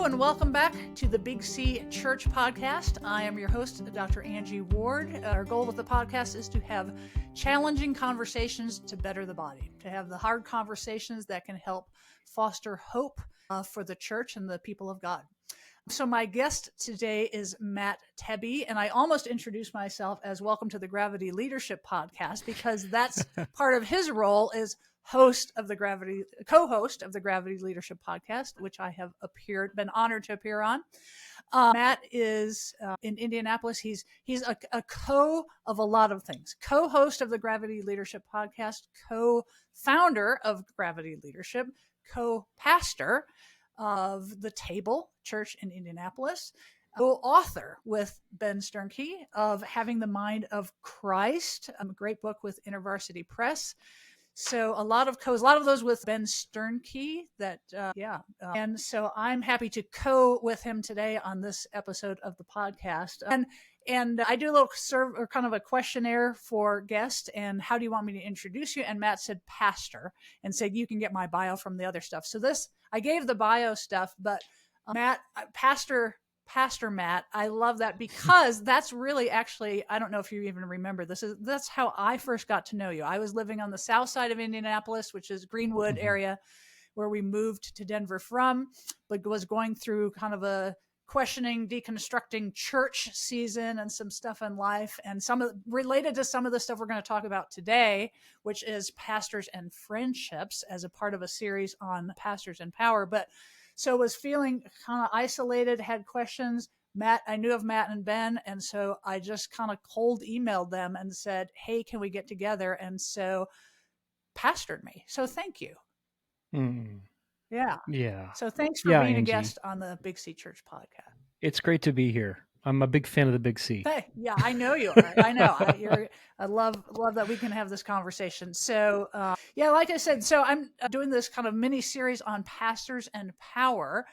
and welcome back to the Big C Church Podcast. I am your host, Dr. Angie Ward. Our goal with the podcast is to have challenging conversations to better the body, to have the hard conversations that can help foster hope for the church and the people of God. So my guest today is Matt Tebbe, and I almost introduced myself as welcome to the Gravity Leadership Podcast because that's part of his role is co-host of the Gravity Leadership Podcast, which I have been honored to appear on. Matt is in Indianapolis. He's a co of a lot of things. Co-host of the Gravity Leadership Podcast, co-founder of Gravity Leadership, co-pastor of the Table Church in Indianapolis, co-author with Ben Sternke of Having the Mind of Christ, a great book with InterVarsity Press. So a lot of those with Ben Sternke and so I'm happy to with him today on this episode of the podcast. And I do a little kind of a questionnaire for guests. And how do you want me to introduce you? And Matt said pastor and said, you can get my bio from the other stuff. So I gave the bio stuff, but Matt, Pastor Matt, I love that because that's really actually, I don't know if you even remember that's how I first got to know you. I was living on the south side of Indianapolis, which is Greenwood area, where we moved to Denver from, but was going through kind of a questioning, deconstructing church season and some stuff in life, and related to some of the stuff we're going to talk about today, which is pastors and friendships as a part of a series on pastors and power. But so was feeling kind of isolated, had questions. I knew of Matt and Ben, and so I just kind of cold emailed them and said, hey, can we get together? And so pastored me. So thank you. Yeah. So thanks for being Angie, a guest on the Big C Church Podcast. It's great to be here. I'm a big fan of the Big C. Hey, yeah, I know you are. I know. I love that we can have this conversation. So, like I said, so I'm doing this kind of mini series on pastors and power.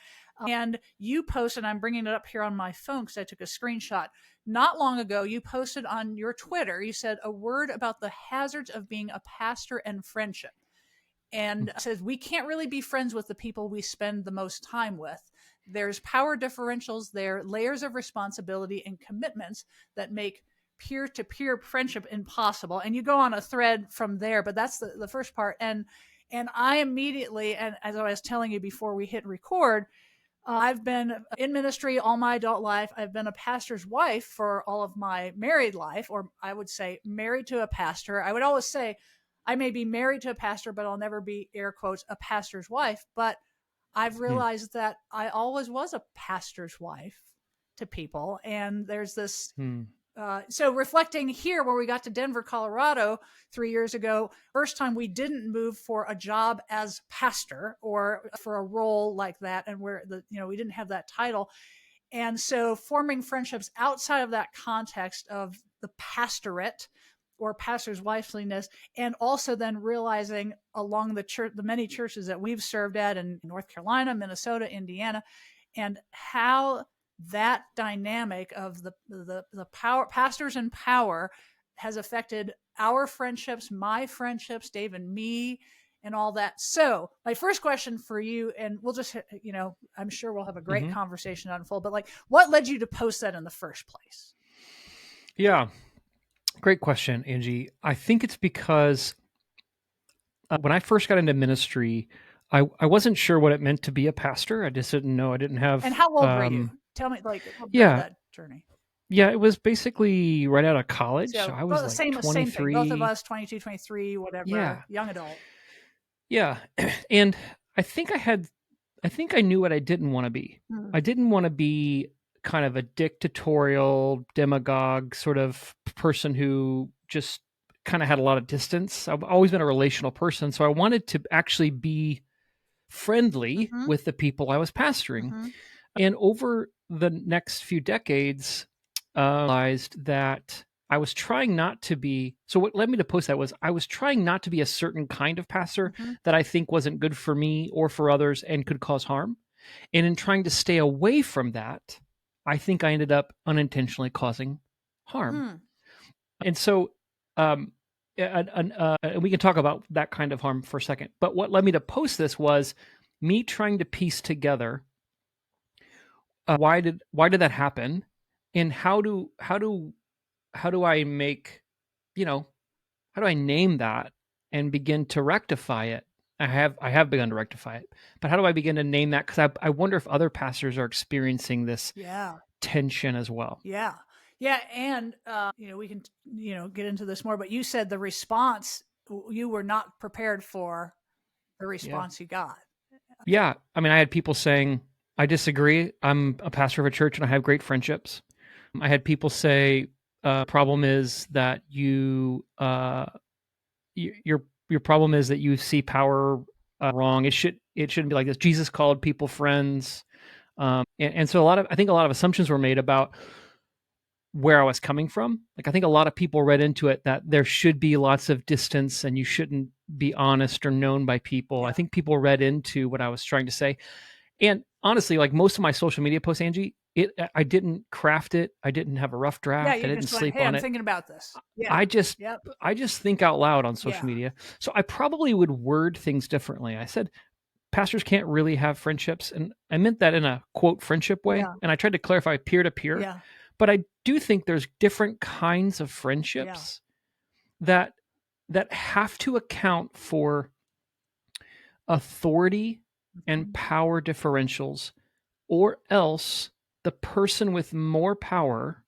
And you posted, I'm bringing it up here on my phone because I took a screenshot. Not long ago, you posted on your Twitter, you said a word about the hazards of being a pastor and friendship. And says, we can't really be friends with the people we spend the most time with. There's power differentials there, layers of responsibility and commitments that make peer-to-peer friendship impossible. And you go on a thread from there, but that's the first part. And I immediately, and as I was telling you before we hit record, I've been in ministry all my adult life. I've been a pastor's wife for all of my married life, or I would say married to a pastor. I would always say I may be married to a pastor, but I'll never be, air quotes, a pastor's wife. But I've realized that I always was a pastor's wife to people. And there's this, so reflecting here where we got to Denver, Colorado 3 years ago, first time we didn't move for a job as pastor or for a role like that. And where we didn't have that title. And so forming friendships outside of that context of the pastorate or pastor's wifeliness, and also then realizing along the many churches that we've served at in North Carolina, Minnesota, Indiana, and how that dynamic of the power, pastors and power, has affected our friendships, my friendships, Dave and me, and all that. So my first question for you, and we'll just, I'm sure we'll have a great conversation unfold, but what led you to post that in the first place? Yeah. Great question, Angie. I think it's because when I first got into ministry, I wasn't sure what it meant to be a pastor. I just didn't know. I didn't have. And how old were you? Tell me, that journey. Yeah, it was basically right out of college. So I was same 23. Both of us, 22, 23, whatever, young adult. Yeah. And I think I knew what I didn't want to be. I didn't want to be kind of a dictatorial demagogue sort of person who just kind of had a lot of distance. I've always been a relational person, so I wanted to actually be friendly with the people I was pastoring. And over the next few decades, I realized that I was trying not to be, so what led me to post that was I was trying not to be a certain kind of pastor that I think wasn't good for me or for others and could cause harm. And in trying to stay away from that, I think I ended up unintentionally causing harm. And so and we can talk about that kind of harm for a second. But what led me to post this was me trying to piece together why did that happen, and how do I make, how do I name that and begin to rectify it? I have begun to rectify it, but how do I begin to name that? Because I wonder if other pastors are experiencing this tension as well. Yeah. And, we can, get into this more, but you said the response, you were not prepared for the response you got. Yeah. I mean, I had people saying, I disagree. I'm a pastor of a church and I have great friendships. I had people say, problem is that your problem is that you see power wrong. It shouldn't be like this. Jesus called people friends. And so I think a lot of assumptions were made about where I was coming from. Like, I think a lot of people read into it that there should be lots of distance and you shouldn't be honest or known by people. I think people read into what I was trying to say. And honestly, like most of my social media posts, Angie, I didn't craft it. I didn't have a rough draft. I didn't sleep on it. I'm thinking about this. I just think out loud on social media. So I probably would word things differently. I said, pastors can't really have friendships. And I meant that in a quote friendship way. And I tried to clarify peer to peer. But I do think there's different kinds of friendships that have to account for authority and power differentials, or else the person with more power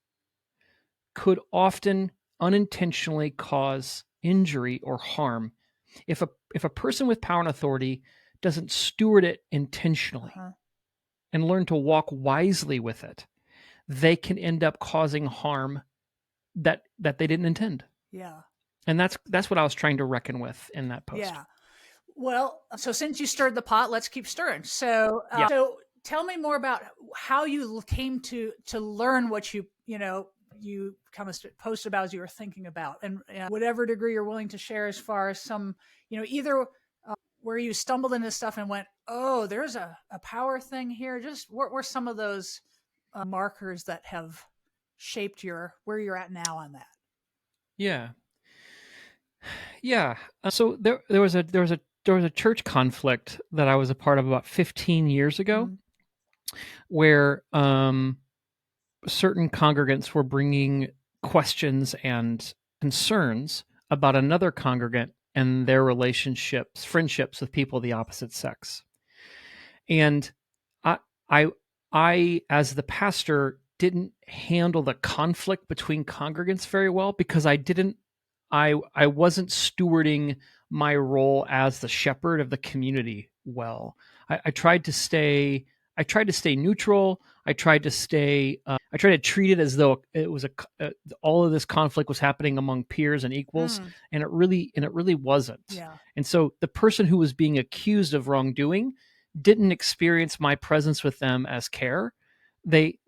could often unintentionally cause injury or harm. If a person with power and authority doesn't steward it intentionally and learn to walk wisely with it, they can end up causing harm that they didn't intend. Yeah. And that's what I was trying to reckon with in that post. Yeah. Well, so since you stirred the pot, let's keep stirring. So, so tell me more about how you came to learn what you kind of posted about as you were thinking about, and whatever degree you're willing to share as far as some, either where you stumbled into stuff and went, oh, there's a power thing here. Just what were some of those markers that have shaped where you're at now on that? Yeah. So there was a church conflict that I was a part of about 15 years ago, where certain congregants were bringing questions and concerns about another congregant and their friendships with people of the opposite sex. And I as the pastor didn't handle the conflict between congregants very well, because I wasn't stewarding my role as the shepherd of the community well. I tried to stay neutral. I tried to treat it as though it was all of this conflict was happening among peers and equals, and it really wasn't. Yeah. And so the person who was being accused of wrongdoing didn't experience my presence with them as care. They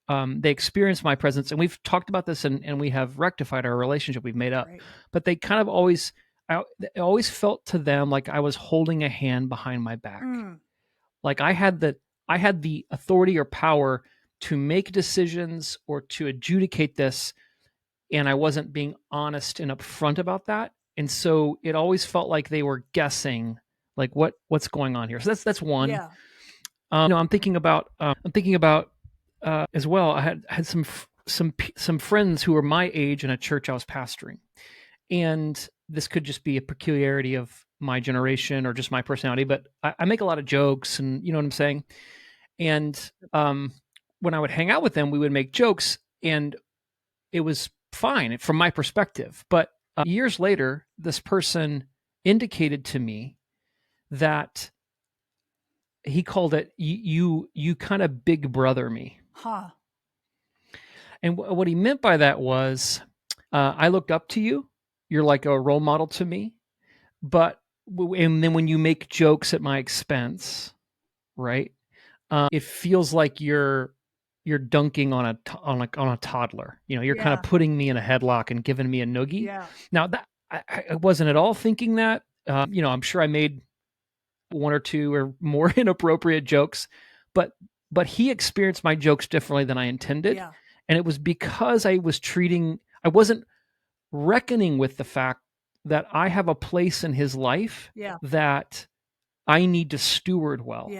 experienced my presence, and we've talked about this, and we have rectified our relationship. We've made up, but they kind of it always felt to them like I was holding a hand behind my back. Like I had the authority or power to make decisions or to adjudicate this, and I wasn't being honest and upfront about that. And so it always felt like they were guessing, like what's going on here. So that's one. Yeah. I'm thinking about as well. I had some friends who were my age in a church I was pastoring, and this could just be a peculiarity of my generation or just my personality, but I make a lot of jokes, and you know what I'm saying. And when I would hang out with them, we would make jokes, and it was fine from my perspective. But years later, this person indicated to me that he called it, you kind of big brother me. And what he meant by that was, I looked up to you. You're like a role model to me. And then when you make jokes at my expense, right? It feels like you're dunking on a toddler. You're kind of putting me in a headlock and giving me a noogie. Yeah. Now that I wasn't at all thinking that. I'm sure I made one or two or more inappropriate jokes, but he experienced my jokes differently than I intended. Yeah. And it was because I wasn't reckoning with the fact that I have a place in his life that I need to steward well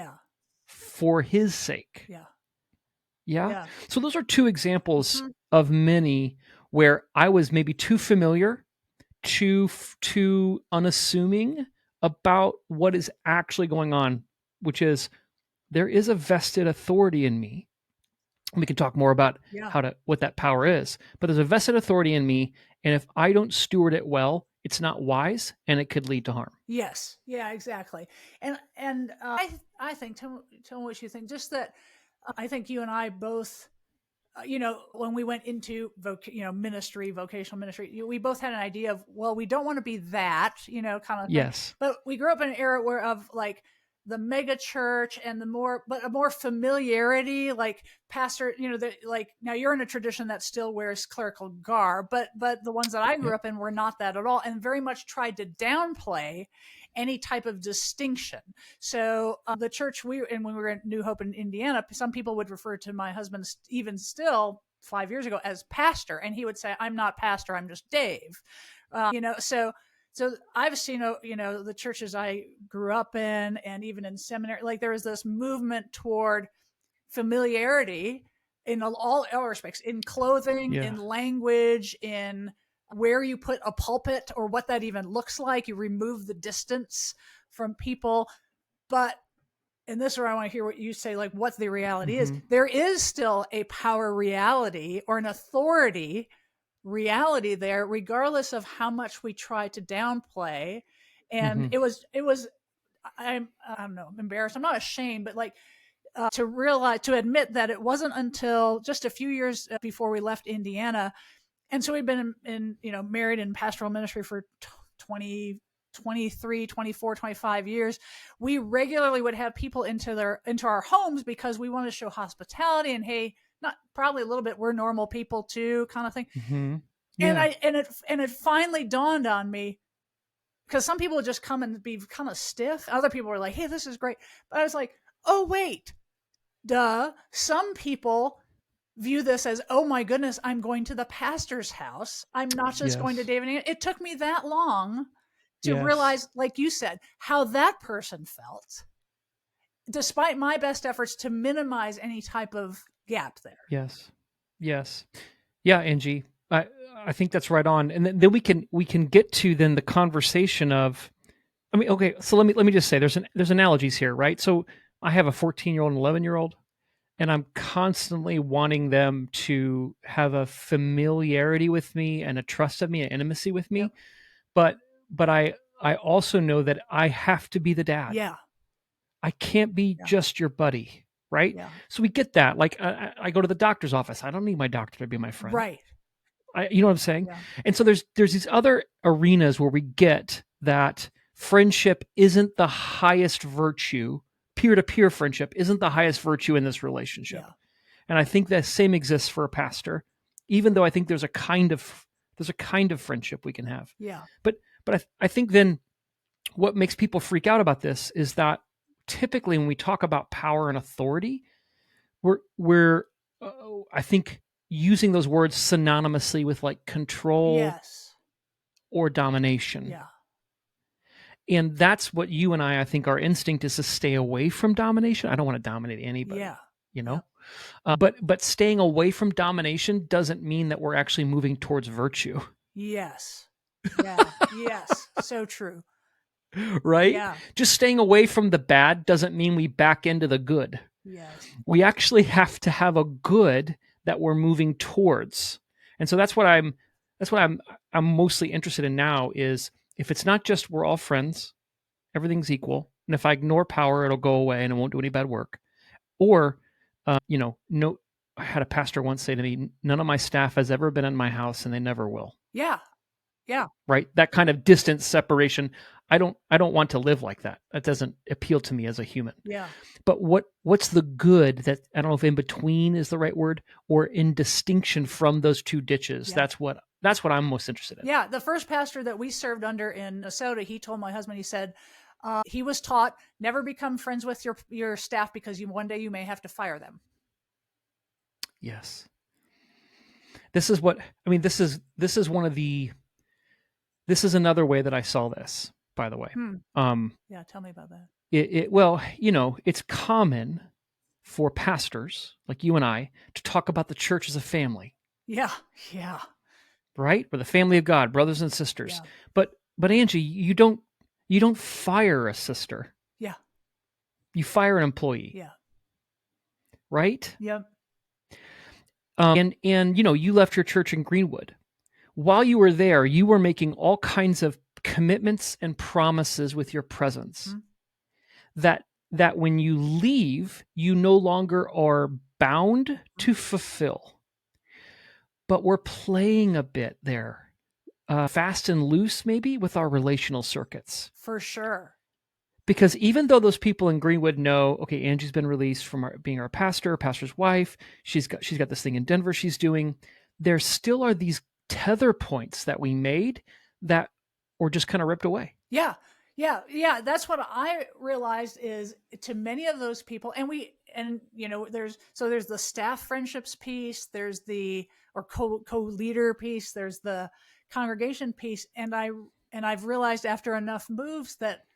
for his sake. Yeah. Yeah. Yeah. So those are two examples Mhm. of many where I was maybe too familiar, too unassuming about what is actually going on, which is there is a vested authority in me. We can talk more about Yeah. what that power is, but there's a vested authority in me, and if I don't steward it well, it's not wise and it could lead to harm. Yes. Yeah, exactly. And I think, tell me what you think, just that I think you and I both, when we went into ministry, vocational ministry, we both had an idea of, well, we don't want to be that, kind of thing. Yes. But we grew up in an era of like the mega church and a more familiarity, like pastor, like now you're in a tradition that still wears clerical garb, but the ones that I grew Yep. up in were not that at all, and very much tried to downplay any type of distinction. So the church when we were in New Hope in Indiana, some people would refer to my husband even still 5 years ago as pastor, and he would say, "I'm not pastor, I'm just Dave." So I've seen, the churches I grew up in and even in seminary, like there was this movement toward familiarity in all respects, in clothing, Yeah. in language, in where you put a pulpit or what that even looks like. You remove the distance from people. But, and this is where I want to hear what you say, like what the reality is. There is still a power reality or an authority reality there, regardless of how much we try to downplay. And it was, I don't know, I'm embarrassed. I'm not ashamed, but like, to admit that it wasn't until just a few years before we left Indiana. And so we've been married in pastoral ministry for 20, 23, 24, 25 years. We regularly would have people into our homes because we want to show hospitality and, hey, not probably a little bit, we're normal people too, kind of thing. Yeah. And it finally dawned on me, because some people would just come and be kind of stiff. Other people were like, hey, this is great. But I was like, oh, wait, duh. Some people view this as, oh my goodness, I'm going to the pastor's house. I'm not just going to David. It took me that long to realize, like you said, how that person felt, despite my best efforts to minimize any type of gap there. Yes. Yeah, Angie. I think that's right on. And then we can get to then the conversation of, I mean, okay, so let me just say there's analogies here, right? So I have a 14-year-old and 11-year-old, and I'm constantly wanting them to have a familiarity with me and a trust of me, an intimacy with me. Yep. But I also know that I have to be the dad. Yeah. I can't be just your buddy, right? Yeah. So we get that. Like I go to the doctor's office. I don't need my doctor to be my friend. Right. You know what I'm saying? Yeah. And so there's these other arenas where we get that friendship isn't the highest virtue. Peer-to-peer friendship isn't the highest virtue in this relationship. Yeah. And I think that same exists for a pastor, even though I think there's a kind of friendship we can have. Yeah. But I think then what makes people freak out about this is that typically when we talk about power and authority, we're I think using those words synonymously with like control or domination. Yeah. And that's what you and I think our instinct is to stay away from domination. I don't want to dominate anybody, you know? Yep. But staying away from domination doesn't mean that we're actually moving towards virtue. Yes. Yeah. Yes. So true. Right? Yeah. Just staying away from the bad doesn't mean we back into the good. Yes. We actually have to have a good that we're moving towards. And so that's what I'm mostly interested in now is if it's not just we're all friends, everything's equal, and if I ignore power, it'll go away and it won't do any bad work. Or, no, I had a pastor once say to me, none of my staff has ever been in my house and they never will. Yeah. Yeah. Right. That kind of distance separation. I don't want to live like that. That doesn't appeal to me as a human. Yeah. But what's the good that, I don't know if in between is the right word, or in distinction from those two ditches? Yeah. That's what I'm most interested in. Yeah. The first pastor that we served under in Minnesota, he told my husband, he said, he was taught never become friends with your staff because one day you may have to fire them. Yes. This is another way that I saw this, by the way. Yeah, tell me about that. Well, it's common for pastors like you and I to talk about the church as a family. Yeah. Yeah. Right? We're the family of God, brothers and sisters. Yeah. But Angie, you don't fire a sister. Yeah. You fire an employee. Yeah. Right? Yep. And you left your church in Greenwood. While you were there, you were making all kinds of commitments and promises with your presence. Mm-hmm. That when you leave, you no longer are bound to fulfill. But we're playing a bit there, fast and loose maybe, with our relational circuits. For sure. Because even though those people in Greenwood know, okay, Angie's been released from being our pastor's wife, she's got this thing in Denver she's doing, there still are these tether points that we made that were just kind of ripped away. Yeah. Yeah. That's what I realized is to many of those people, there's the staff friendships piece, there's the co-leader piece, there's the congregation piece. And I've realized after enough moves that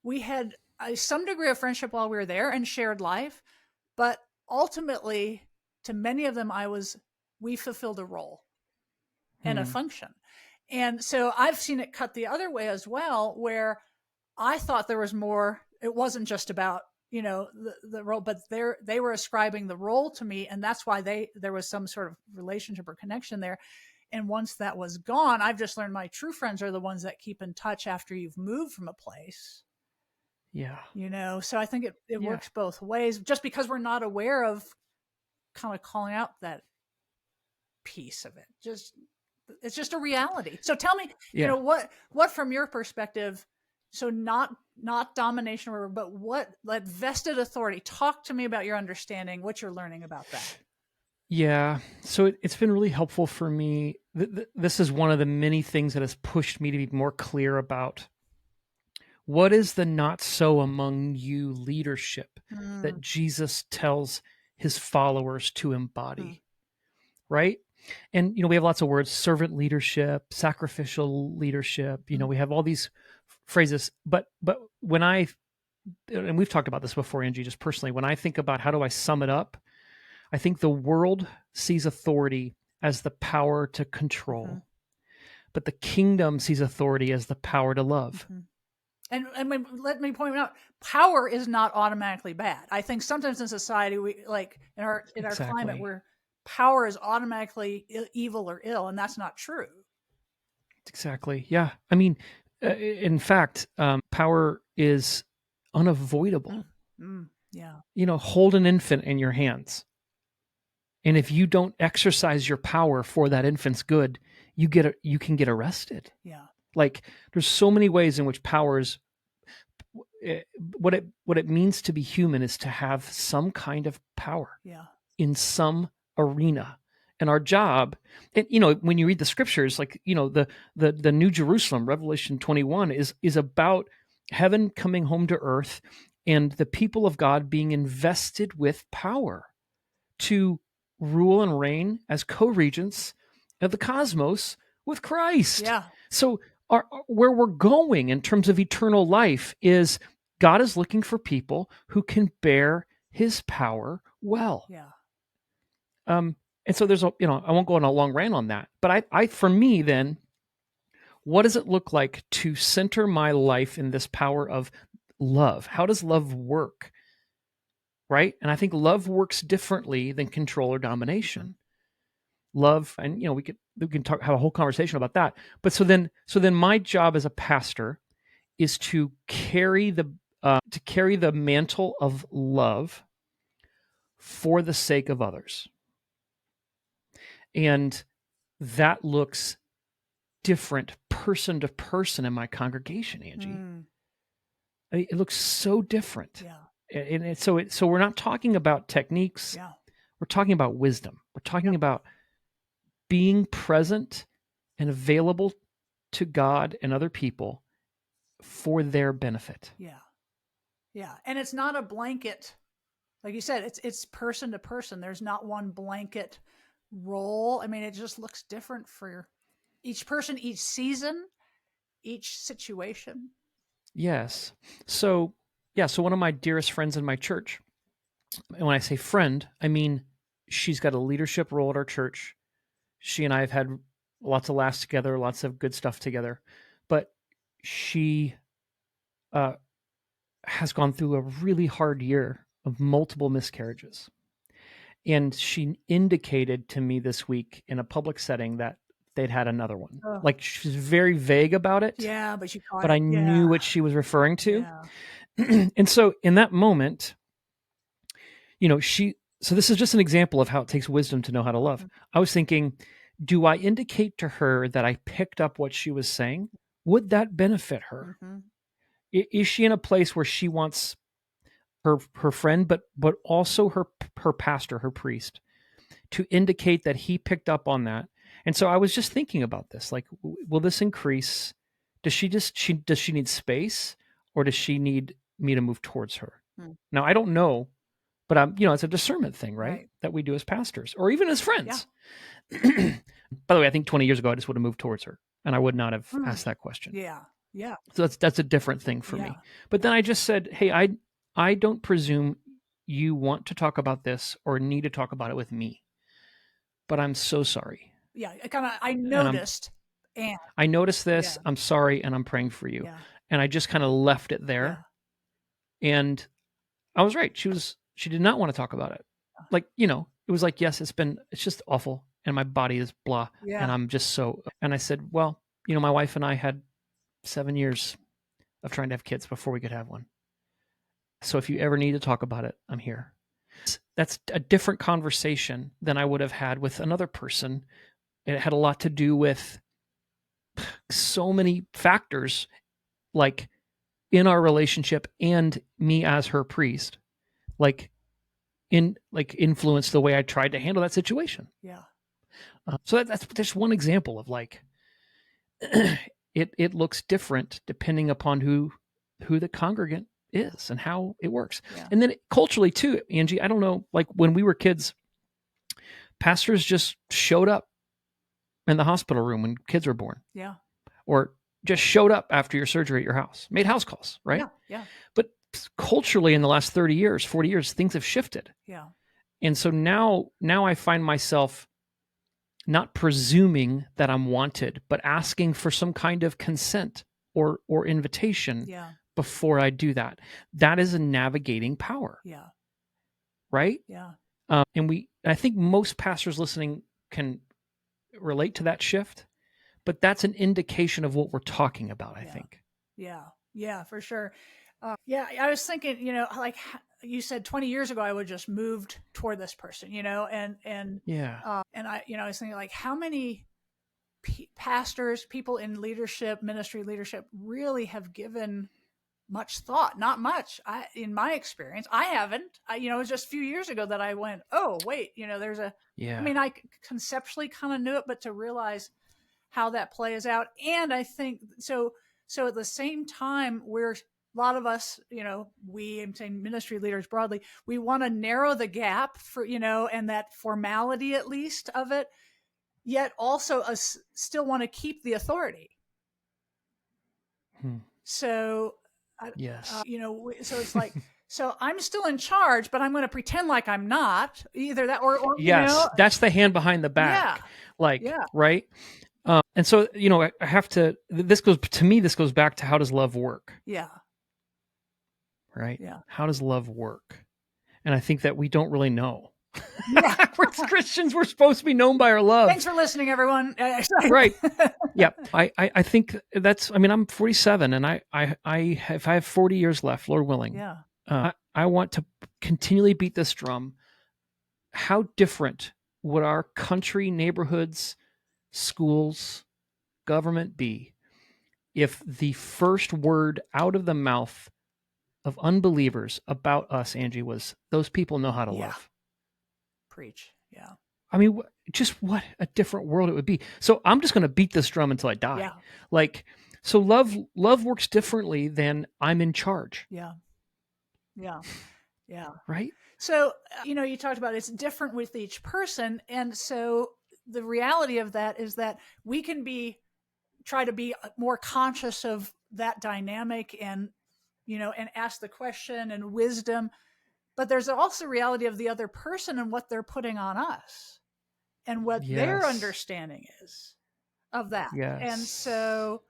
we had some degree of friendship while we were there and shared life, but ultimately to many of them, we fulfilled a role and a function. And so I've seen it cut the other way as well, where I thought there was more. It wasn't just about, the role, but they were ascribing the role to me. And that's why there was some sort of relationship or connection there. And once that was gone, I've just learned my true friends are the ones that keep in touch after you've moved from a place. Yeah. So I think it works both ways, just because we're not aware of kind of calling out that piece of it. It's just a reality. So tell me, what from your perspective, so not domination, but what, like, vested authority, talk to me about your understanding, what you're learning about that. Yeah. So it's been really helpful for me. This is one of the many things that has pushed me to be more clear about what is the not so among you leadership that Jesus tells his followers to embody, right? And, we have lots of words: servant leadership, sacrificial leadership. We have all these phrases, but when and we've talked about this before, Angie, just personally, when I think about how do I sum it up, I think the world sees authority as the power to control, but the kingdom sees authority as the power to love. And let me point out, power is not automatically bad. I think sometimes in society, we like in our climate, where power is automatically evil or ill, and that's not true. Exactly. Yeah. I mean, in fact, power is unavoidable. Yeah. Hold an infant in your hands, and if you don't exercise your power for that infant's good, you can get arrested. Yeah. Like, there's so many ways in which power is. What it means to be human is to have some kind of power. Yeah. In some arena. And our job, and when you read the scriptures, like, the New Jerusalem, Revelation 21, is about heaven coming home to earth and the people of God being invested with power to rule and reign as co-regents of the cosmos with Christ. Yeah. So where we're going in terms of eternal life is God is looking for people who can bear his power well. Yeah. And so there's I won't go on a long rant on that, but I for me then, what does it look like to center my life in this power of love? How does love work? Right? And I think love works differently than control or domination. Love, and we can have a whole conversation about that. But so then my job as a pastor is to carry the mantle of love for the sake of others. And that looks different person to person in my congregation, Angie. I mean, it looks so different. Yeah. And so we're not talking about techniques. Yeah. We're talking about wisdom. We're talking about being present and available to God and other people for their benefit. Yeah. Yeah. And it's not a blanket, like you said, it's person to person. There's not one blanket role. I mean, it just looks different for each person, each season, each situation. Yes. So one of my dearest friends in my church, And when I say friend, I mean she's got a leadership role at our church. She and I have had lots of laughs together, lots of good stuff together. But she has gone through a really hard year of multiple miscarriages. And she indicated to me this week in a public setting that they'd had another one. Oh. Like, she's very vague about it. Yeah, but you caught but it. I knew what she was referring to. Yeah. And so in that moment, so this is just an example of how it takes wisdom to know how to love. I was thinking, do I indicate to her that I picked up what she was saying? Would that benefit her? Is she in a place where she wants her friend, but also her pastor, her priest, to indicate that he picked up on that? And so I was just thinking about this, like, will this increase? Does she need space, or does she need me to move towards her? Now, I don't know, but it's a discernment thing, right? That we do as pastors or even as friends. Yeah. By the way, I think 20 years ago, I just would have moved towards her and I would not have asked that question. Yeah. Yeah. So that's a different thing for me. But then I just said, hey, I don't presume you want to talk about this or need to talk about it with me, but I'm so sorry. Yeah. I noticed. And I noticed this. I'm sorry. And I'm praying for you. And I just kind of left it there. And I was right. She did not want to talk about it. Like, it was like, yes, it's just awful. And my body is blah. And I'm just and I said, well, my wife and I had 7 years of trying to have kids before we could have one. So if you ever need to talk about it, I'm here. That's a different conversation than I would have had with another person. It had a lot to do with so many factors, like in our relationship and me as her priest, influenced the way I tried to handle that situation. Yeah. So that's just one example of like, it looks different depending upon who the congregant is and how it works. And then culturally too, Angie, I don't know, like when we were kids, pastors just showed up in the hospital room when kids were born. Yeah. Or just showed up after your surgery at your house, made house calls, right? Yeah. But culturally in the last 30 years, 40 years, things have shifted. Yeah. And so now I find myself not presuming that I'm wanted, but asking for some kind of consent or invitation before I do that. That is a navigating power. Yeah. Right? Yeah. And I think most pastors listening can relate to that shift, but that's an indication of what we're talking about, I think. Yeah. Yeah, for sure. I was thinking, like you said, 20 years ago, I would just moved toward this person, and I was thinking, like, how many pastors, people in leadership, ministry leadership, really have given much thought? Not much. In my experience, I haven't. It was just a few years ago that I went, oh, wait, there's a. I mean, I conceptually kind of knew it, but to realize how that plays out, and I think so. So at the same time, a lot of us, I'm saying ministry leaders broadly, we want to narrow the gap for, and that formality at least of it, yet also still want to keep the authority. So, yes, so it's like, so I'm still in charge, but I'm going to pretend like I'm not either that or yes, that's the hand behind the back, right? And so, I have to, this goes back to how does love work? Yeah. Right? Yeah. How does love work? And I think that we don't really know. We're Christians, we're supposed to be known by our love. Thanks for listening, everyone. Right. Yeah. I think I'm 47 and if I have 40 years left, Lord willing, I want to continually beat this drum. How different would our country, neighborhoods, schools, government be if the first word out of the mouth of unbelievers about us, Angie, was those people know how to love? Preach. Yeah. I mean, just what a different world it would be. So I'm just going to beat this drum until I die. Yeah. Like, so love works differently than I'm in charge. Yeah. Yeah. Yeah. Right. So, you talked about it's different with each person. And so the reality of that is that we can try to be more conscious of that dynamic and, and ask the question and wisdom. but there's also reality of the other person and what they're putting on us and what their understanding is of that. And so,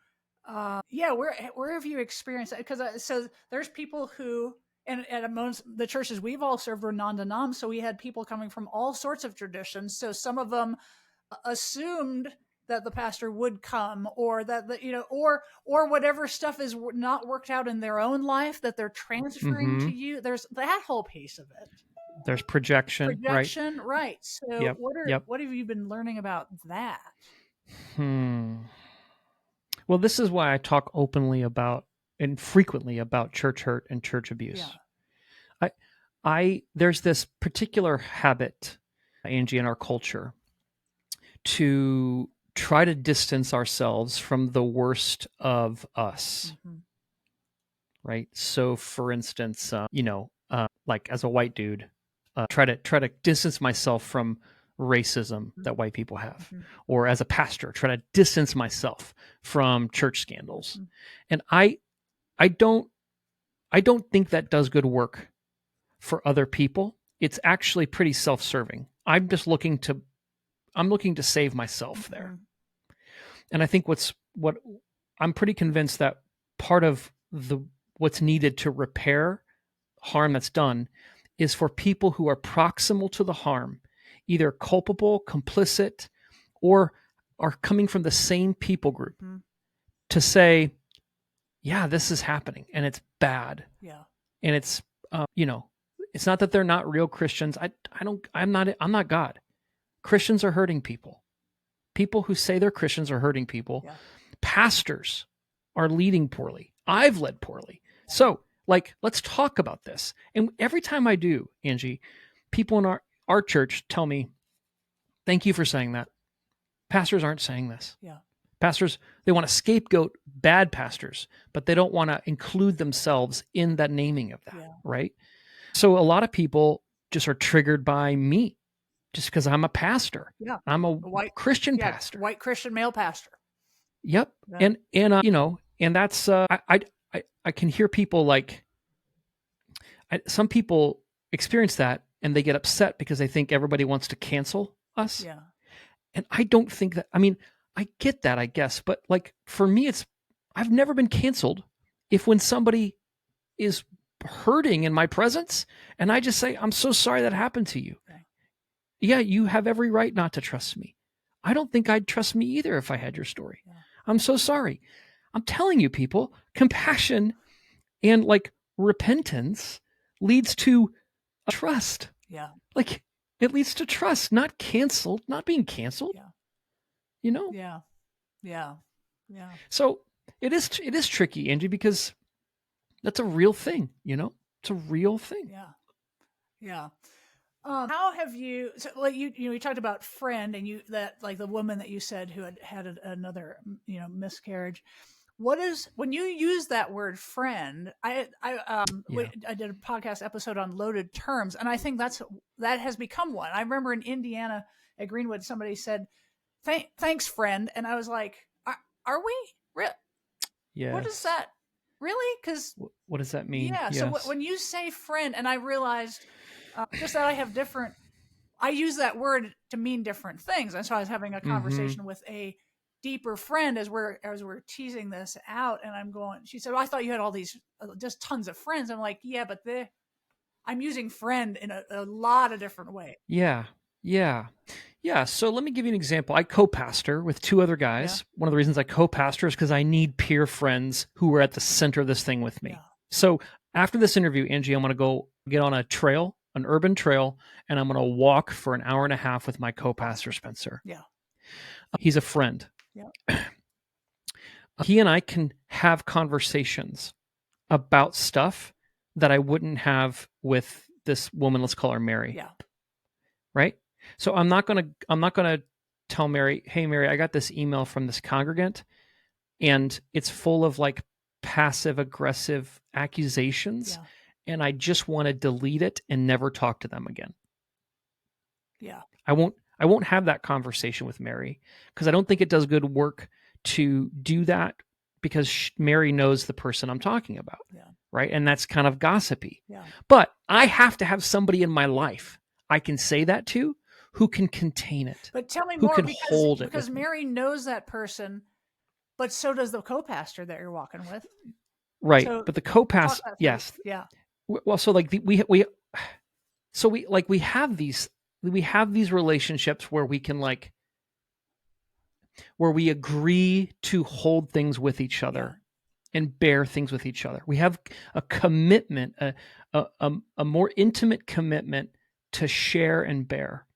where have you experienced that? Because so there's people who, and amongst the churches we've all served were non-denom, so we had people coming from all sorts of traditions. So some of them assumed that the pastor would come, or that or whatever stuff is not worked out in their own life that they're transferring to you. There's that whole piece of it. There's projection, right? So what have you been learning about that? Well, this is why I talk openly about and frequently about church hurt and church abuse. There's this particular habit, Angie, in our culture to try to distance ourselves from the worst of us. Right? So for instance, like as a white dude, try to distance myself from racism that white people have, or as a pastor, try to distance myself from church scandals. And I don't think that does good work for other people. It's actually pretty self-serving. I'm looking to save myself there. And I think what I'm pretty convinced that part of what's needed to repair harm that's done is for people who are proximal to the harm, either culpable, complicit, or are coming from the same people group, to say, yeah, this is happening and it's bad. Yeah. And it's, it's not that they're not real Christians. I'm not God. Christians are hurting people. People who say they're Christians are hurting people. Yeah. Pastors are leading poorly. I've led poorly. So, let's talk about this. And every time I do, Angie, people in our church tell me, thank you for saying that. Pastors aren't saying this. Yeah. Pastors, they want to scapegoat bad pastors, but they don't want to include themselves in that naming of that, right? So a lot of people just are triggered by me just because I'm a pastor. Yeah. I'm a white Christian pastor. White Christian male pastor. Yep. Yeah. And that's, I can hear people some people experience that and they get upset because they think everybody wants to cancel us. Yeah. And I don't think that, I get that, I guess, but for me, I've never been canceled if when somebody is hurting in my presence and I just say, I'm so sorry that happened to you. Okay. Yeah, you have every right not to trust me. I don't think I'd trust me either if I had your story. Yeah. I'm so sorry. I'm telling you, people, compassion and repentance leads to trust. Yeah. It leads to trust, not being canceled. Yeah. Yeah. Yeah. Yeah. So it is tricky, Angie, because that's a real thing, it's a real thing. Yeah. Yeah. How have you, so you talked about friend and the woman that you said who had another, miscarriage. What is, when you use that word friend, I did a podcast episode on loaded terms, and I think that has become one. I remember in Indiana at Greenwood, somebody said, thanks friend. And I was like, are we? Yeah. What is that? Really? Because what does that mean? Yeah. Yes. So when you say friend, and I realized just that I use that word to mean different things. And so I was having a conversation with a deeper friend as we're teasing this out, and she said, well, I thought you had all these just tons of friends. I'm like, yeah, but I'm using friend in a lot of different ways. Yeah. So let me give you an example. I co-pastor with two other guys. Yeah. One of the reasons I co-pastor is because I need peer friends who are at the center of this thing with me. Yeah. So after this interview, Angie, I'm going to go get on a trail, an urban trail, and I'm going to walk for an hour and a half with my co-pastor, Spencer. Yeah. He's a friend. Yeah. He and I can have conversations about stuff that I wouldn't have with this woman. Let's call her Mary. Yeah. Right. So I'm not going to tell Mary, hey, Mary, I got this email from this congregant and it's full of passive aggressive accusations. Yeah. And I just want to delete it and never talk to them again. Yeah. I won't have that conversation with Mary because I don't think it does good work to do that because Mary knows the person I'm talking about. Yeah. Right. And that's kind of gossipy. Yeah. But I have to have somebody in my life I can say that to, who can contain it. But tell me who more, can hold it because with me. Mary knows that person, but so does the co-pastor that you're walking with. Right. So But the co-pastor, talk about yes. Yeah. Well, so like we have these relationships where we can where we agree to hold things with each other and bear things with each other. We have a commitment, a more intimate commitment to share and bear.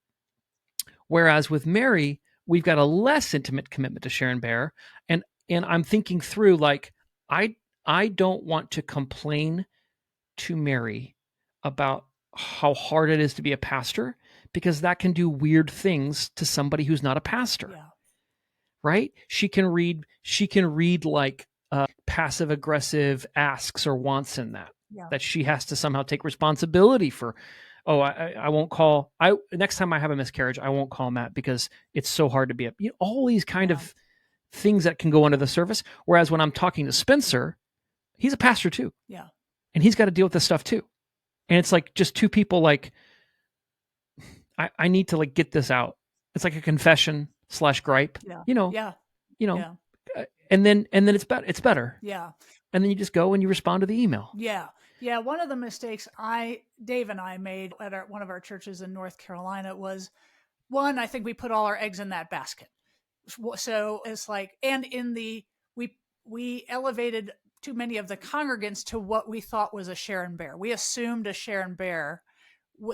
Whereas with Mary, we've got a less intimate commitment to share and bear. And I'm thinking through, like, I don't want to complain to Mary about how hard it is to be a pastor, because that can do weird things to somebody who's not a pastor. Yeah. Right? She can read like passive aggressive asks or wants in that she has to somehow take responsibility for. Oh, I won't call. Next time I have a miscarriage, I won't call Matt because it's so hard to be all these kind of things that can go under the surface. Whereas when I'm talking to Spencer, he's a pastor too. Yeah. And he's got to deal with this stuff too. And it's like just two people, like, I need to like get this out. It's like a confession / gripe, and then it's better. Yeah. And then you just go and you respond to the email. Yeah. Yeah. One of the mistakes Dave and I made at one of our churches in North Carolina was, one, I think we put all our eggs in that basket. So it's like, and we elevated too many of the congregants to what we thought was a share and bear. We assumed a share and bear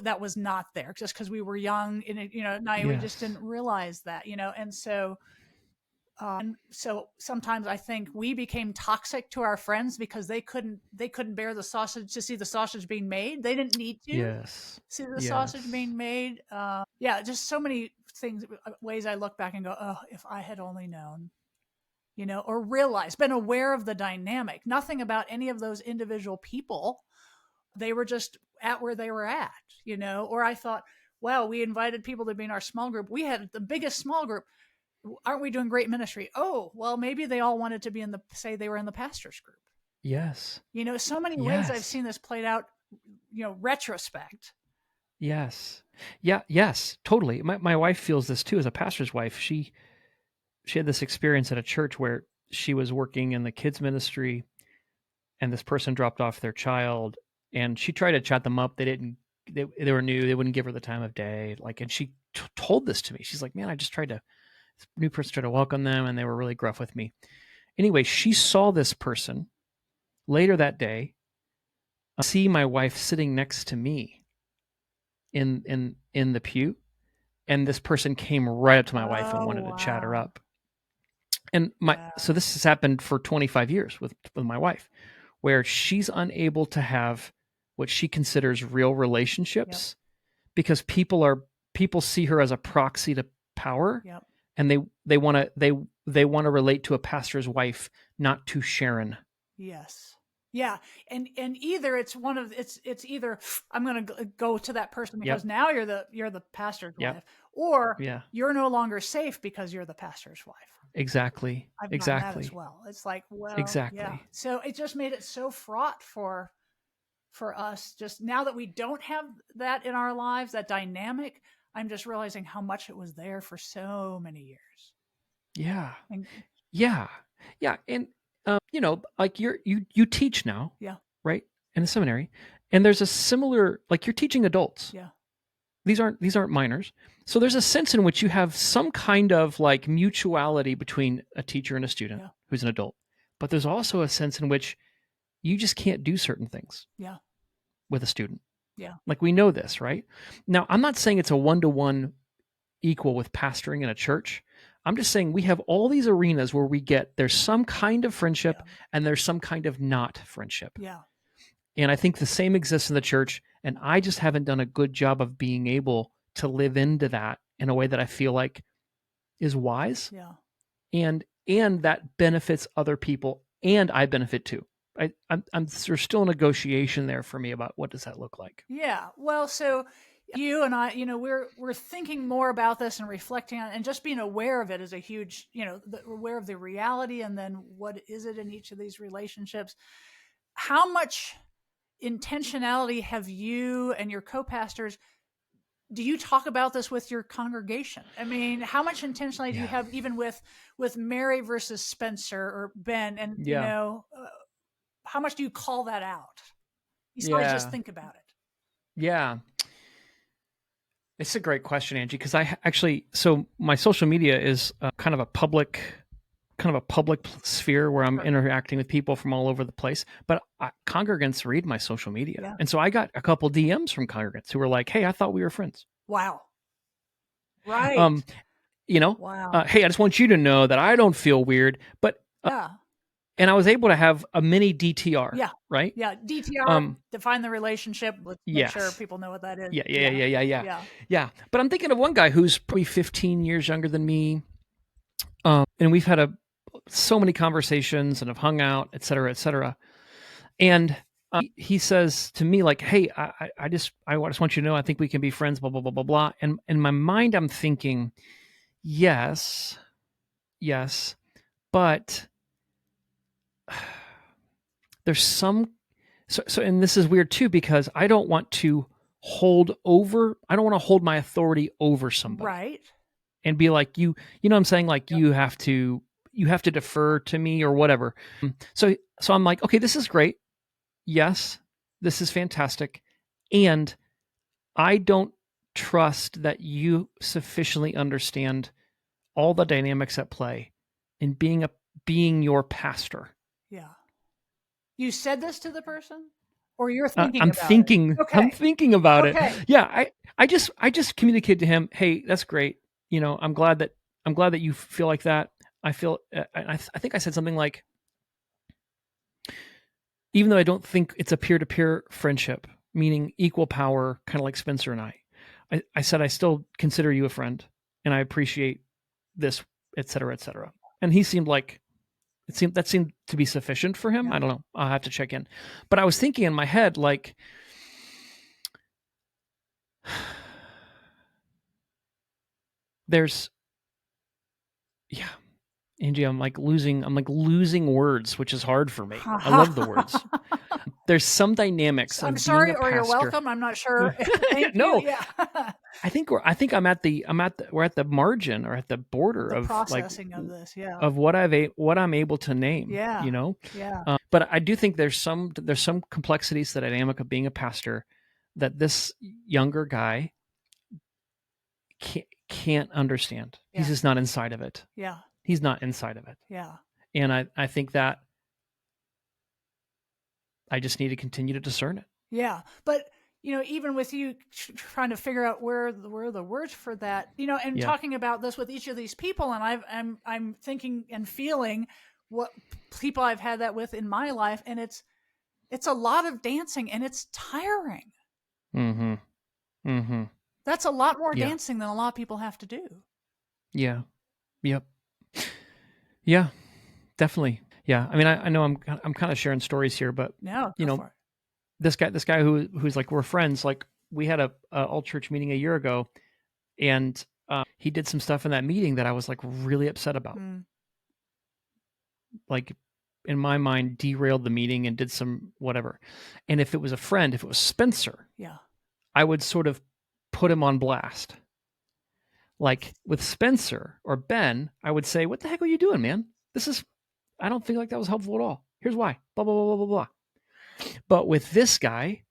that was not there just because we were young and we just didn't realize that, and so sometimes I think we became toxic to our friends because they couldn't bear the sausage to see the sausage being made. They didn't need to see the sausage being made. Just so many things, ways I look back and go, oh, if I had only known, or realized, been aware of the dynamic, nothing about any of those individual people. They were just at where they were at, or I thought, wow, we invited people to be in our small group. We had the biggest small group. Aren't we doing great ministry? Oh, well, maybe they all wanted to be say they were in the pastor's group. Yes. So many ways I've seen this played out, retrospect. Yes. Yeah. Yes, totally. My wife feels this too as a pastor's wife. She had this experience at a church where she was working in the kids ministry and this person dropped off their child and she tried to chat them up. They were new. They wouldn't give her the time of day. And she told this to me. She's like, man, this new person tried to welcome them and they were really gruff with me. Anyway, she saw this person later that day, see my wife sitting next to me in the pew. And this person came right up to my wife and wanted to chat her up. And so this has happened for 25 years with my wife, where she's unable to have what she considers real relationships because people see her as a proxy to power. And they want to relate to a pastor's wife, not to Sharon. Yes. Yeah. And either it's either I'm going to go to that person because now you're the pastor's wife, or you're no longer safe because you're the pastor's wife. Exactly. I've done that as well. It's like, well, exactly. So it just made it so fraught for us. Just now that we don't have that in our lives, that dynamic, I'm just realizing how much it was there for so many years. Yeah. Yeah. And, like you teach now, right? In a seminary, and there's a similar, like you're teaching adults. Yeah. These aren't minors. So there's a sense in which you have some kind of like mutuality between a teacher and a student who's an adult. But there's also a sense in which you just can't do certain things with a student. Yeah. Like we know this, right? Now, I'm not saying it's a 1-to-1 equal with pastoring in a church. I'm just saying we have all these arenas where there's some kind of friendship and there's some kind of not friendship. Yeah. And I think the same exists in the church. And I just haven't done a good job of being able to live into that in a way that I feel like is wise. Yeah. And that benefits other people and I benefit too. There's still a negotiation there for me about what does that look like. Yeah. Well, so you and I, we're thinking more about this and reflecting on it, and just being aware of it is a huge, aware of the reality. And then what is it in each of these relationships? How much intentionality have you and your co-pastors, do you talk about this with your congregation? I mean, how much intentionality do you have even with Mary versus Spencer or Ben? And, how much do you call that out? Besides just think about it. Yeah. It's a great question, Angie, because so my social media is kind of a public sphere where I'm interacting with people from all over the place, but congregants read my social media. Yeah. And so I got a couple DMs from congregants who were like, "Hey, I thought we were friends." Wow. Right. Wow. Hey, I just want you to know that I don't feel weird, but and I was able to have a mini DTR. Yeah. Right. Yeah. DTR. Define the relationship. Let's make sure people know what that is. Yeah. But I'm thinking of one guy who's probably 15 years younger than me. And we've had so many conversations and have hung out, et cetera, et cetera. And he says to me, like, "Hey, I just want you to know, I think we can be friends, blah, blah, blah, blah, blah." And in my mind, I'm thinking, yes, but there's some, so, and this is weird too, because I don't want to hold my authority over somebody. Right. And be like, you know what I'm saying? Like, you have to defer to me or whatever. So I'm like, okay, this is great. Yes, this is fantastic. And I don't trust that you sufficiently understand all the dynamics at play in being your pastor. Yeah. You said this to the person? Or you're thinking I'm about thinking, it? Okay. I'm thinking about Okay. it. Yeah, I just communicated to him, "Hey, that's great. I'm glad that you feel like that. I feel, I think I said something like, even though I don't think it's a peer-to-peer friendship, meaning equal power, kind of like Spencer and I said, I still consider you a friend and I appreciate this, et cetera, et cetera." And he seemed like, that seemed to be sufficient for him. Yeah. I don't know. I'll have to check in. But I was thinking in my head, like, Angie, I'm like losing words, which is hard for me. I love the words. There's some dynamics. I'm sorry, or you're welcome. I'm not sure. No. Yeah. I think we're at the margin or at the border of processing of this. Yeah. Of what I'm able to name. Yeah. Yeah. But I do think there's some complexities to the dynamic of being a pastor that this younger guy can't understand. Yeah. He's just not inside of it. Yeah. He's not inside of it. Yeah. And I think that I just need to continue to discern it. Yeah. But, even with you trying to figure out where the words for that, and talking about this with each of these people, and I'm thinking and feeling what people I've had that with in my life. And it's a lot of dancing and it's tiring. Mm-hmm. Mm-hmm. That's a lot more dancing than a lot of people have to do. Yeah. Yep. Yeah, definitely. Yeah. I mean, I know I'm kind of sharing stories here, but this guy who's like, we're friends. Like, we had a all church meeting a year ago, and he did some stuff in that meeting that I was like really upset about. Like, in my mind, derailed the meeting and did some whatever. And if it was a friend, if it was Spencer, I would sort of put him on blast. Like with Spencer or Ben, I would say, "What the heck are you doing, man? I don't think like that was helpful at all. Here's why, blah, blah, blah, blah, blah, blah." But with this guy,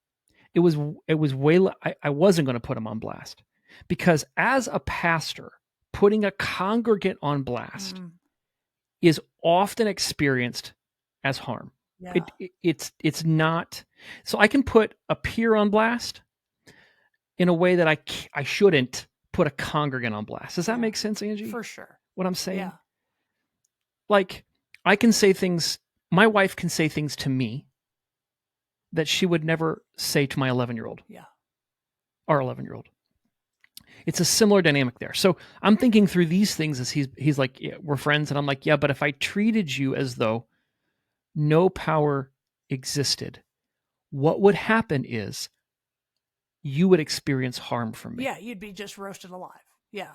it was way, I wasn't going to put him on blast, because as a pastor, putting a congregant on blast is often experienced as harm. Yeah. It's not, so I can put a peer on blast in a way that I shouldn't put a congregant on blast. Does that make sense, Angie? For sure. What I'm saying? Yeah. Like, I can say things, my wife can say things to me that she would never say to my 11-year-old. Yeah. Our 11-year-old. It's a similar dynamic there. So I'm thinking through these things as he's like, "Yeah, we're friends." And I'm like, "Yeah, but if I treated you as though no power existed, what would happen is you would experience harm from me." Yeah, you'd be just roasted alive. Yeah.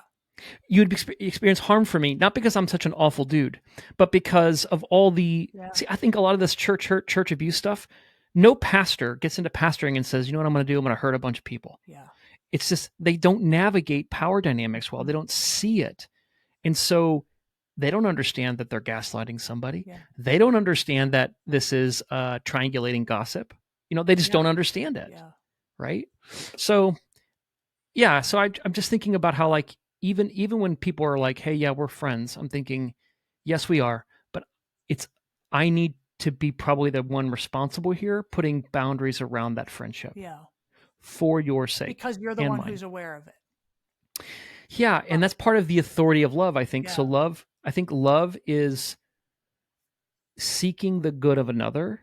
You'd experience harm from me, not because I'm such an awful dude, but because of all the... Yeah. See, I think a lot of this church abuse stuff no pastor gets into pastoring and says, you know what I'm going to do? I'm going to hurt a bunch of people. Yeah. It's just, they don't navigate power dynamics well. They don't see it. And so they don't understand that they're gaslighting somebody. Yeah. They don't understand that this is triangulating gossip. They just don't understand it. Yeah. Right. So, yeah. So I'm just thinking about how, like, even when people are like, hey, yeah, we're friends, I'm thinking, yes, we are. But I need to be probably the one responsible here, putting boundaries around that friendship. Yeah. For your sake. Because you're the one who's aware of it. Yeah. And that's part of the authority of love, I think. Yeah. So I think love is seeking the good of another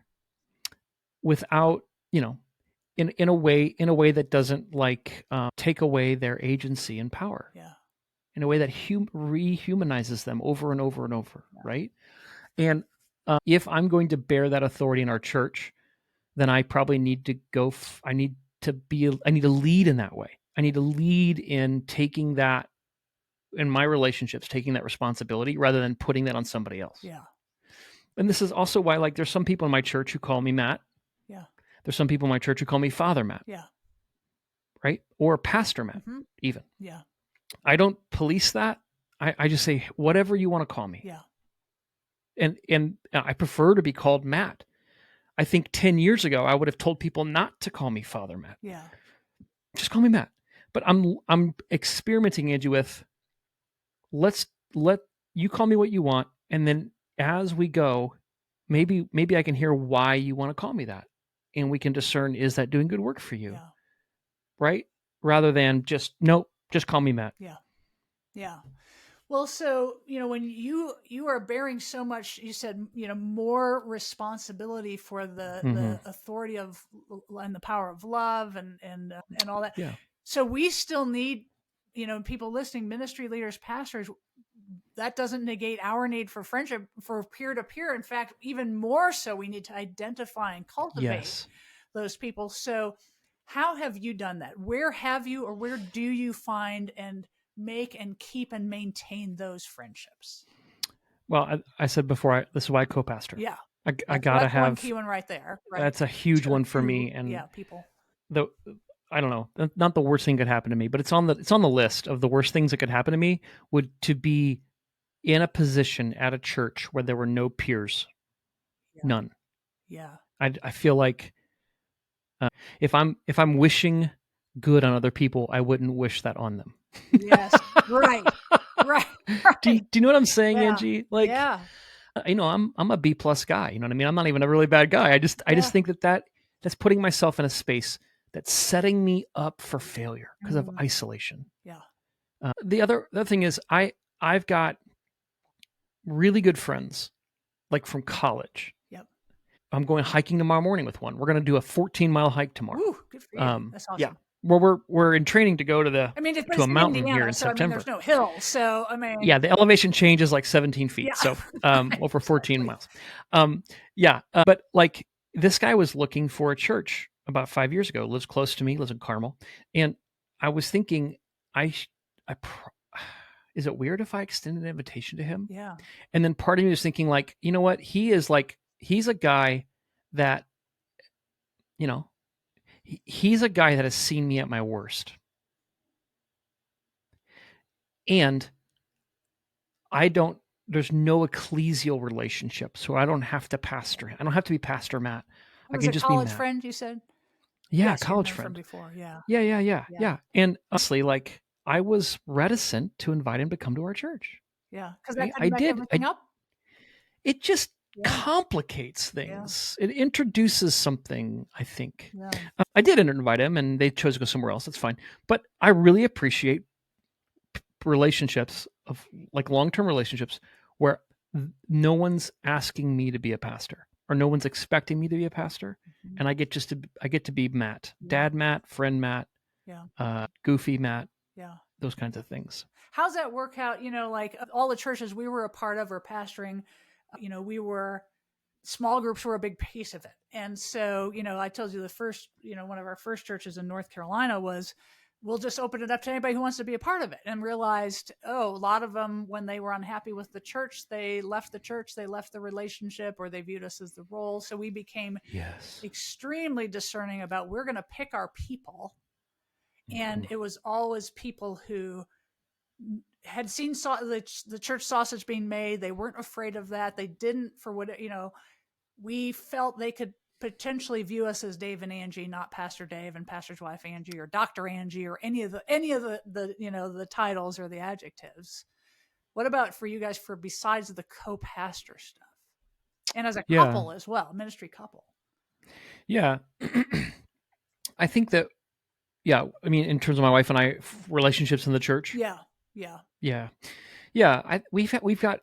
without, in a way that doesn't like take away their agency and power. Yeah. In a way that rehumanizes them over and over and over. Yeah. Right. And if I'm going to bear that authority in our church, then I probably need to I need to lead in that way. I need to lead in taking that, in my relationships, taking that responsibility rather than putting that on somebody else. Yeah. And this is also why, like, there's some people in my church who call me Matt. Yeah. There's some people in my church who call me Father Matt. Yeah. Right? Or Pastor Matt, even. Yeah. I don't police that. I just say, whatever you want to call me. Yeah. And I prefer to be called Matt. I think 10 years ago, I would have told people not to call me Father Matt. Yeah. Just call me Matt. But I'm experimenting, Angie, with let you call me what you want. And then as we go, maybe I can hear why you want to call me that. And we can discern, is that doing good work for you? Yeah. Right? Rather than just, nope, just call me Matt. Yeah. Yeah. Well, so, when you are bearing so much, you said, more responsibility for the authority of and the power of love and all that. Yeah. So we still need, people listening, ministry leaders, pastors. That doesn't negate our need for friendship, for peer to peer. In fact, even more so, we need to identify and cultivate those people. So how have you done that? Where have you, or where do you find and make and keep and maintain those friendships? Well, I said before, this is why I co-pastor. Yeah. I gotta have one key one right there. Right? That's a huge one for me. And people. I don't know, not the worst thing could happen to me, but it's on the list of the worst things that could happen to me would to be in a position at a church where there were no peers. Yeah. None. Yeah. I feel like if I'm wishing good on other people, I wouldn't wish that on them. Yes. Right. Right. Do you know what I'm saying, Angie? Like, yeah. I'm a B+ guy. You know what I mean? I'm not even a really bad guy. I just think that's putting myself in a space that's setting me up for failure because of isolation. Yeah. The other thing is I've got really good friends, like from college. Yep. I'm going hiking tomorrow morning with one. We're going to do a 14-mile hike tomorrow. Ooh, good for you. That's awesome. Yeah. Well, we're in training to go to to a mountain Indiana, here in September. there's no hills, so yeah, the elevation changes like 17 feet, so over 14 miles. But like this guy was looking for a church about 5 years ago. Lives close to me, lives in Carmel, and I was thinking, is it weird if I extend an invitation to him? Yeah. And then part of me was thinking, like, you know what? He's a guy that, he's a guy that has seen me at my worst. And there's no ecclesial relationship, so I don't have to pastor. I don't have to be Pastor Matt. I can just be Matt. College friend, you said? Yeah, yes, college friend. From before, yeah. Yeah. And honestly, like, I was reticent to invite him to come to our church. Yeah, because that could make everything up. It just complicates things. Yeah. It introduces something, I think. Yeah. I did invite him, and they chose to go somewhere else. That's fine. But I really appreciate relationships of like long-term relationships where no one's asking me to be a pastor or no one's expecting me to be a pastor, and I get to be Matt, Dad Matt, friend Matt, goofy Matt, those kinds of things. How's that work out? Like all the churches we were a part of or pastoring, we were small groups were a big piece of it, and so I told you the first one of our first churches in North Carolina was we'll just open it up to anybody who wants to be a part of it, and realized, a lot of them, when they were unhappy with the church, they left the relationship, or they viewed us as the role. So we became extremely discerning about, we're going to pick our people. And it was always people who had seen the church sausage being made. They weren't afraid of that. They didn't, for what, we felt they could potentially view us as Dave and Angie, not Pastor Dave and Pastor's wife Angie, or Dr. Angie, or any of the the titles or the adjectives. What about for you guys, for besides the co-pastor stuff, and as a couple as well, ministry couple? Yeah. I think that, I mean, in terms of my wife and I, relationships in the church. We've got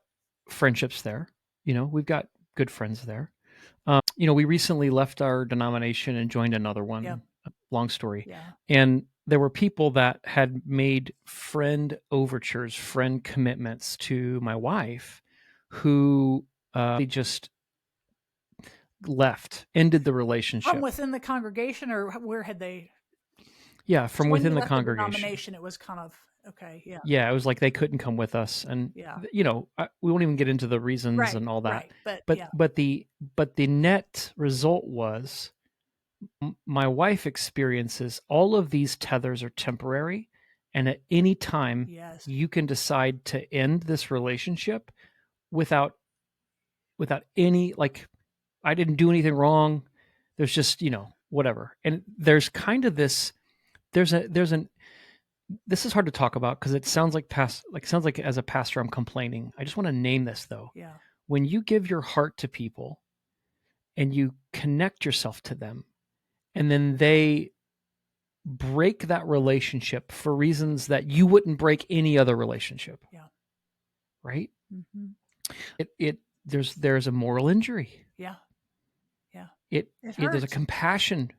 friendships there. We've got good friends there. We recently left our denomination and joined another one. Yeah. Long story. Yeah. And there were people that had made friend overtures, friend commitments to my wife, who they just left, ended the relationship. From within the congregation, or where had they? Yeah, from within the congregation. The denomination, it was kind of, okay, yeah. Yeah, it was like they couldn't come with us, and we won't even get into the reasons and all that. Right. But the net result was, my wife experiences all of these tethers are temporary, and at any time you can decide to end this relationship without any, like, I didn't do anything wrong. There's just, whatever. And there's kind of this, this is hard to talk about because it sounds like as a pastor, I'm complaining. I just want to name this though. Yeah. When you give your heart to people and you connect yourself to them, and then they break that relationship for reasons that you wouldn't break any other relationship. Yeah. Right? Mm-hmm. There's a moral injury. Yeah. There's a compassion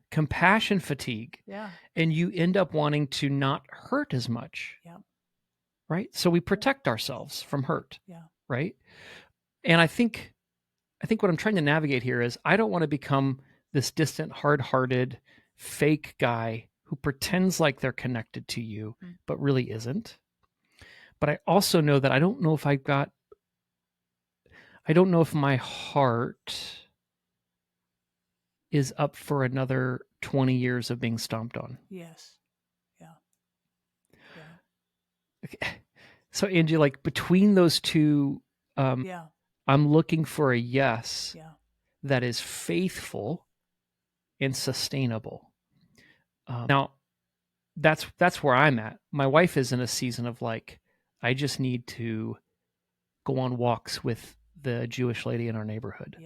fatigue. Yeah. And you end up wanting to not hurt as much. Yeah. Right? So we protect ourselves from hurt. Yeah. Right? And I think what I'm trying to navigate here is, I don't want to become this distant, hard-hearted, fake guy who pretends like they're connected to you, but really isn't. But I also know that I don't know if my heart is up for another 20 years of being stomped on. Yes. Yeah. Okay. So Angie, like, between those two, I'm looking for a yes that is faithful and sustainable. Now, that's where I'm at. My wife is in a season of, like, I just need to go on walks with the Jewish lady in our neighborhood,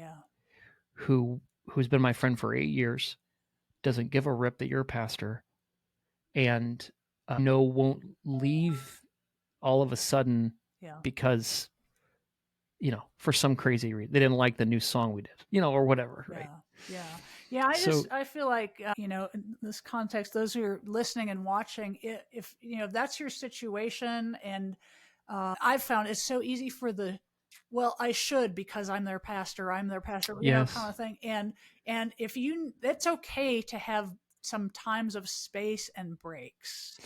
who's been my friend for 8 years, doesn't give a rip that you're a pastor, and won't leave all of a sudden because, for some crazy reason they didn't like the new song we did, or whatever, right? Yeah. I feel like, in this context, those who are listening and watching, if that's your situation, and I've found it's so easy for I should, because I'm their pastor, kind of thing. And if it's okay to have some times of space and breaks.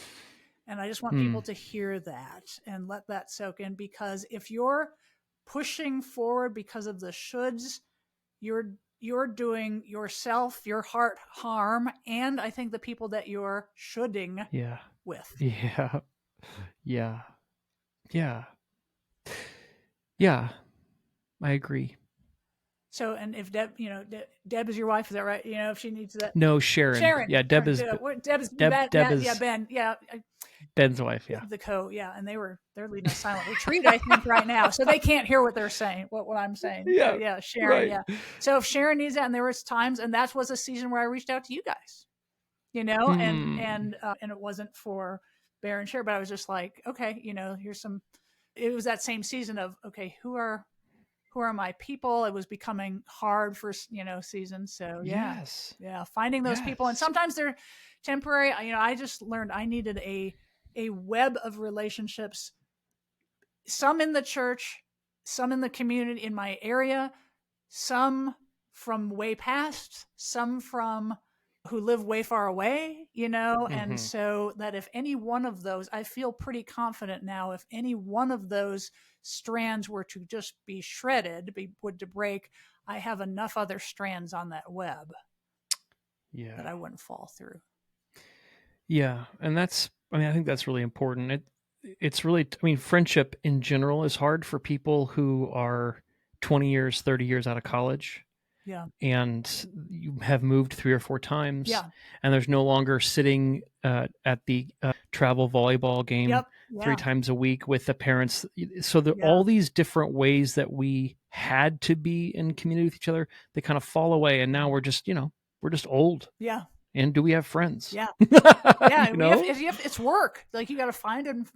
And I just want people to hear that and let that soak in, because if you're pushing forward because of the shoulds, you're doing yourself, your heart, harm, and I think the people that you're shoulding with. Yeah, I agree. So, and if Deb, Deb is your wife, is that right? If she needs that. No, Sharon. Yeah, Deb is. Deb's Deb is. Yeah, Ben. Yeah. Ben's wife. Yeah. And they're leading a silent retreat, I think, right now, so they can't hear what they're saying, what I'm saying. Yeah. So, yeah, Sharon. Right. Yeah. So if Sharon needs that, and there was times, and that was a season where I reached out to you guys, and it wasn't for Bear and Sharon, but I was just like, okay, here's some. It was that same season of, okay, who are my people? It was becoming hard for, seasons. So finding those people, and sometimes they're temporary. I just learned I needed a web of relationships, some in the church, some in the community in my area, some from way past, some from who live way far away, and Mhm. so that if any one of those, I feel pretty confident now, if any one of those strands were to just be shredded, would to break, I have enough other strands on that web that I wouldn't fall through. Yeah, and I think that's really important. It's really, friendship in general is hard for people who are 20 years, 30 years out of college. Yeah. And you have moved 3 or 4 times. Yeah. And there's no longer sitting at the travel volleyball game Yep. Yeah. 3 times a week with the parents. So Yeah. all these different ways that we had to be in community with each other, they kind of fall away. And now we're just old. Yeah. And do we have friends? Yeah. Yeah. It's work. Like you got to find and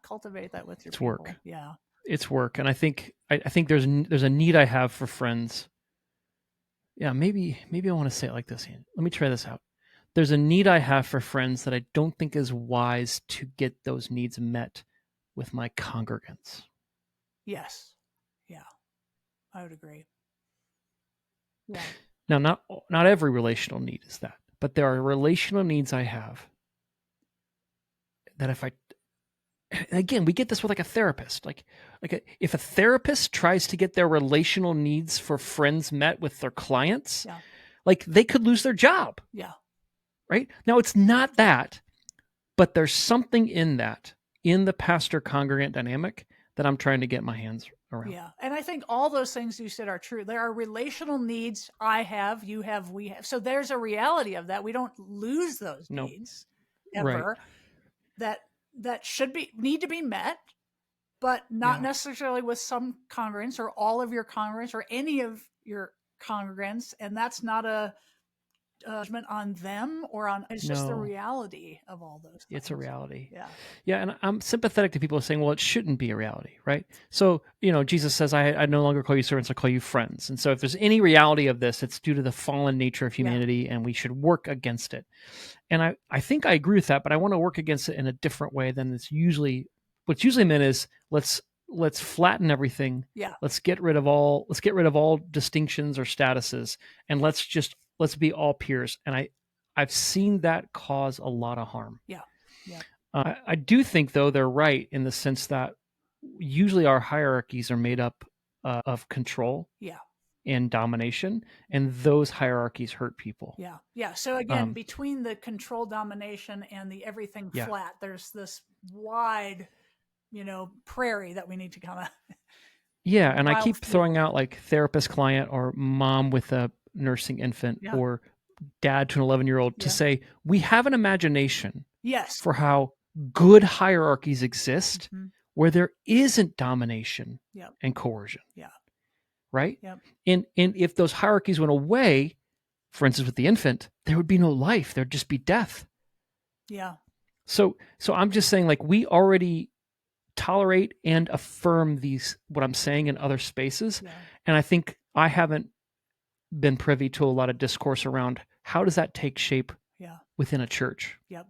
cultivate that with your people. Work. Yeah. It's work. And I think there's a need I have for friends. Yeah, maybe I want to say it like this. Let me try this out. There's a need I have for friends that I don't think is wise to get those needs met with my congregants. Yes. Yeah. I would agree. Yeah. Now, not every relational need is that, but there are relational needs I have that again, we get this with like a therapist. If a therapist tries to get their relational needs for friends met with their clients, like they could lose their job. Yeah. Right? Now, it's not that, but there's something in that, in the pastor-congregant dynamic, that I'm trying to get my hands around. Yeah. And I think all those things you said are true. There are relational needs I have, you have, we have. So there's a reality of that. We don't lose those needs ever. Right. That need to be met, but not necessarily with some congregants or all of your congregants or any of your congregants. And that's not a judgment on them it's just the reality of all those things. It's a reality. Yeah. Yeah. And I'm sympathetic to people saying, well, it shouldn't be a reality, right? So, Jesus says, I no longer call you servants, I call you friends. And so if there's any reality of this, it's due to the fallen nature of humanity, and we should work against it. And I think I agree with that, but I want to work against it in a different way than what's usually meant is let's flatten everything. Yeah. Let's get rid of all distinctions or statuses, and let's be all peers. And I've seen that cause a lot of harm. Yeah. Yeah. I do think, though, they're right in the sense that usually our hierarchies are made up of control. Yeah. And domination, and those hierarchies hurt people. Yeah. Yeah. So again, between the control, domination, and the everything flat, there's this wide, prairie that we need to kind of. Yeah. And I keep throwing out like therapist client or mom with a nursing infant or dad to an 11-year-old to say, we have an imagination for how good hierarchies exist where there isn't domination and coercion. Yeah. Right? Yep. And if those hierarchies went away, for instance, with the infant, there would be no life. There'd just be death. Yeah. So I'm just saying, like, we already tolerate and affirm what I'm saying in other spaces. Yeah. And I think I haven't been privy to a lot of discourse around how does that take shape within a church. Yep.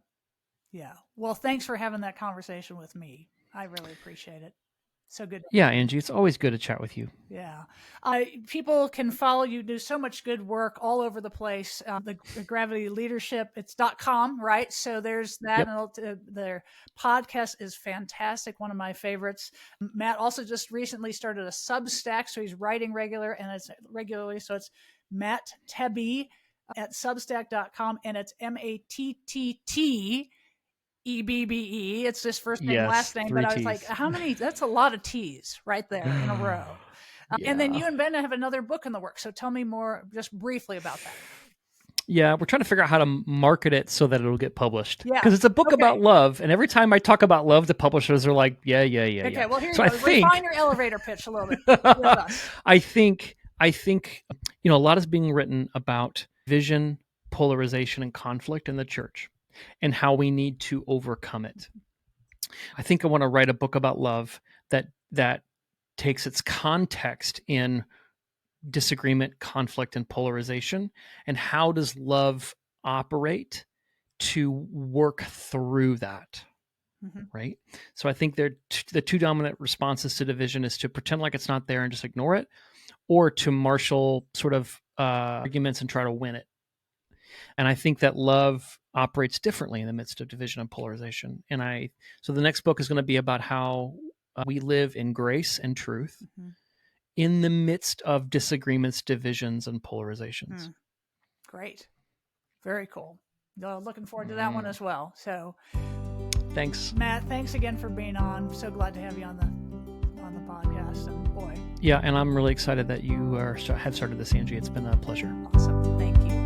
Yeah. Well, thanks for having that conversation with me. I really appreciate it. So good. Yeah, Angie, it's always good to chat with you. Yeah. People can follow you, do so much good work all over the place. The Gravity Leadership, it's .com, right? So there's that. Yep. And their podcast is fantastic. One of my favorites. Matt also just recently started a Substack. So he's writing regularly. So it's Matt Tebbe at Substack.com, and it's MATTT. EBBE. It's his first name, last name, but I was like, how many? That's a lot of T's right there in a row. And then you and Ben have another book in the works. So tell me more, just briefly, about that. Yeah, we're trying to figure out how to market it so that it'll get published. Yeah, because it's a book about love, and every time I talk about love, the publishers are like, yeah. Okay, well, here you go. Refine your elevator pitch a little bit with us. I think a lot is being written about vision, polarization, and conflict in the church, and how we need to overcome it. I think I want to write a book about love that takes its context in disagreement, conflict, and polarization, and how does love operate to work through that, right? So I think the two dominant responses to division is to pretend like it's not there and just ignore it, or to marshal sort of arguments and try to win it. And I think that love operates differently in the midst of division and polarization. So the next book is going to be about how we live in grace and truth in the midst of disagreements, divisions, and polarizations. Great. Very cool. Looking forward to that one as well. So thanks, Matt. Thanks again for being on. So glad to have you on the podcast. And boy. Yeah, and I'm really excited that you have started this, Angie. It's been a pleasure. Awesome. Thank you.